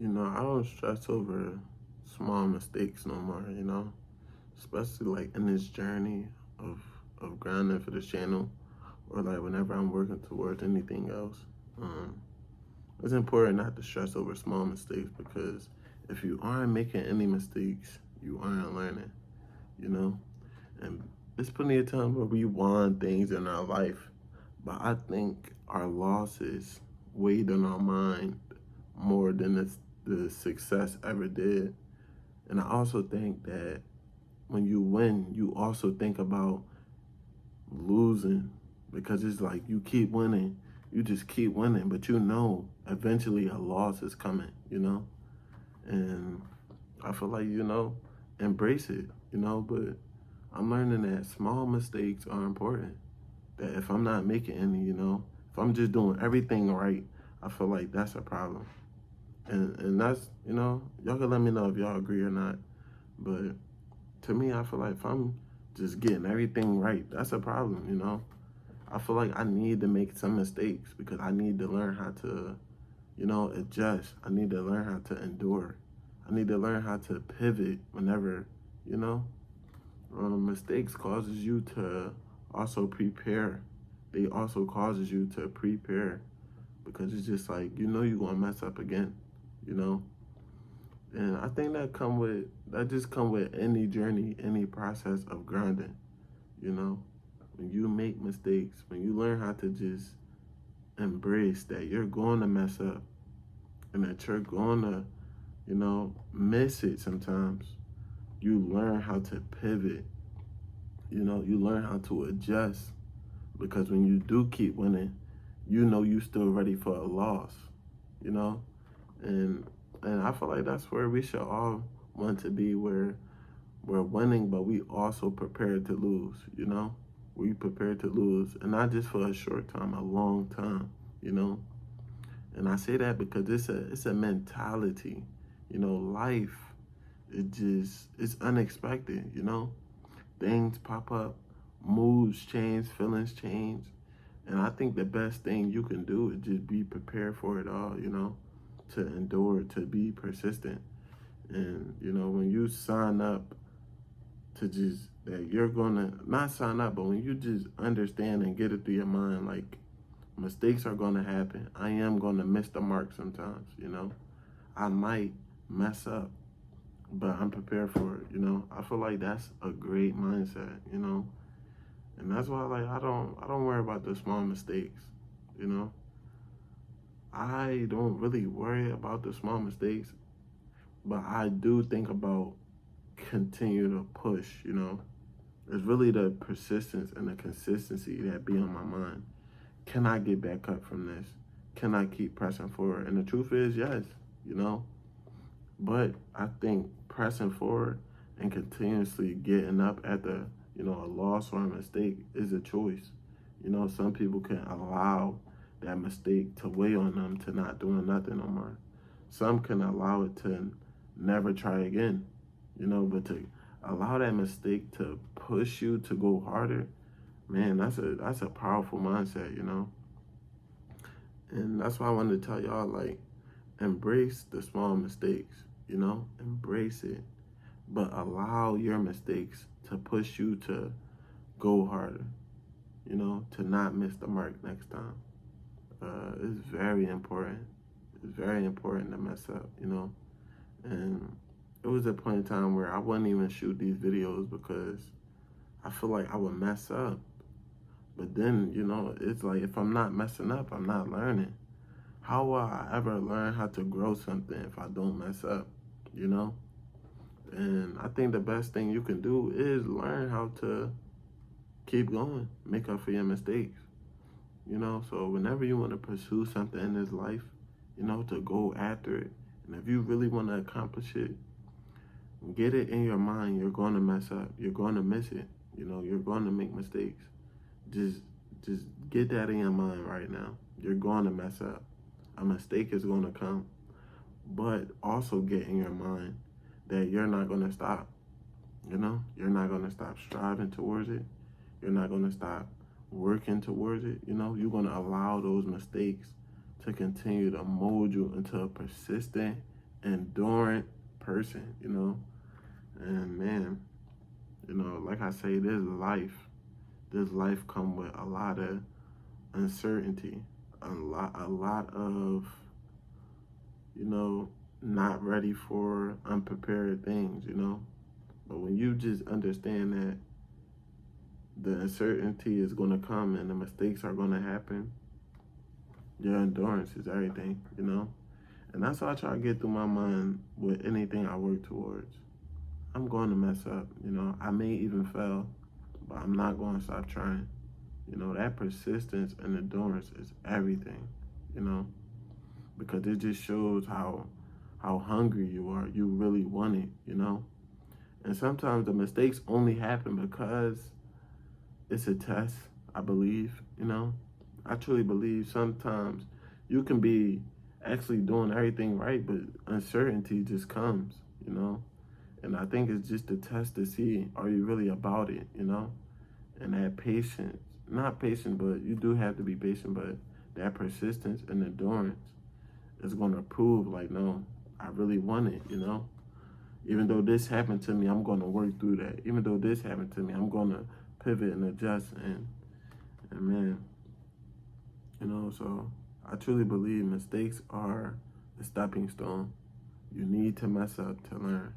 I don't stress over small mistakes no more, especially like in this journey of grinding for this channel, or like whenever I'm working towards anything else. Um, it's important not to stress over small mistakes, because if you aren't making any mistakes, you aren't learning, you know? And there's plenty of time where we want things in our life, but I think our losses weighed on our mind more than the success ever did. And I also think that when you win, you also think about losing, because it's like you keep winning, you just keep winning, but eventually a loss is coming, And I feel like, embrace it, but I'm learning that small mistakes are important. That if I'm not making any, if I'm just doing everything right, I feel like that's a problem. And that's, y'all can let me know if y'all agree or not. But to me, I feel like if I'm just getting everything right, that's a problem, I feel like I need to make some mistakes, because I need to learn how to, adjust. I need to learn how to endure. I need to learn how to pivot whenever, you know, mistakes causes you to also prepare. They also causes you to prepare, because it's just like, you're going to mess up again, you know? And I think that just come with any journey, any process of grinding, you know? When you make mistakes, when you learn how to just embrace that you're going to mess up, and that you're going to, miss it sometimes, you learn how to pivot, you learn how to adjust, because when you do keep winning, you still ready for a loss, you know? And I feel like that's where we should all want to be, where we're winning, but we also prepared to lose, We prepared to lose, and not just for a short time, a long time, you know? And I say that because it's a mentality, life, it's unexpected, Things pop up, moods change, feelings change. And I think the best thing you can do is just be prepared for it all, to endure, to be persistent. And, when you sign up to just that you're gonna not sign up, but when you just understand and get it through your mind, like, mistakes are gonna happen. I am gonna miss the mark sometimes, I might mess up, but I'm prepared for it, I feel like that's a great mindset, And that's why, like, I don't worry about the small mistakes, you know. I don't really worry about the small mistakes, but I do think about continue to push, It's really the persistence and the consistency that be on my mind. Can I get back up from this? Can I keep pressing forward? And the truth is, yes, you know. But I think pressing forward and continuously getting up at a loss or a mistake is a choice. Some people can allow that mistake to weigh on them to not doing nothing no more. Some can allow it to never try again, but to allow that mistake to push you to go harder, man, that's a powerful mindset, And that's why I wanted to tell y'all, like, embrace the small mistakes, embrace it, but allow your mistakes to push you to go harder, to not miss the mark next time. It's very important. It's very important to mess up, And it was a point in time where I wouldn't even shoot these videos, because I feel like I would mess up. But then, it's like, if I'm not messing up, I'm not learning. How will I ever learn how to grow something if I don't mess up, And I think the best thing you can do is learn how to keep going, make up for your mistakes, So whenever you want to pursue something in this life, to go after it, and if you really want to accomplish it, get it in your mind. You're going to mess up. You're going to miss it. You're going to make mistakes. Just, just get that in your mind right now. You're going to mess up. A mistake is going to come, but also get in your mind that you're not going to stop. You're not going to stop striving towards it. You're not going to stop working towards it. You're going to allow those mistakes to continue to mold you into a persistent endurant person, And man, like I say, this life. This life come with a lot of uncertainty, a lot of, not ready for unprepared things. But when you just understand that the uncertainty is going to come and the mistakes are going to happen, your endurance is everything. And that's how I try to get through my mind with anything I work towards. I'm going to mess up. I may even fail, but I'm not going to stop trying. That persistence and endurance is everything, because it just shows how hungry you are. You really want it. And sometimes the mistakes only happen because it's a test, I believe. I truly believe sometimes you can be actually doing everything right, but uncertainty just comes. And I think it's just a test to see, are you really about it? And that patience, not patient, but you do have to be patient, but that persistence and endurance is going to prove, like, no, I really want it. Even though this happened to me, I'm going to work through that. Even though this happened to me, I'm going to pivot and adjust. And man, so I truly believe mistakes are the stepping stone. You need to mess up to learn.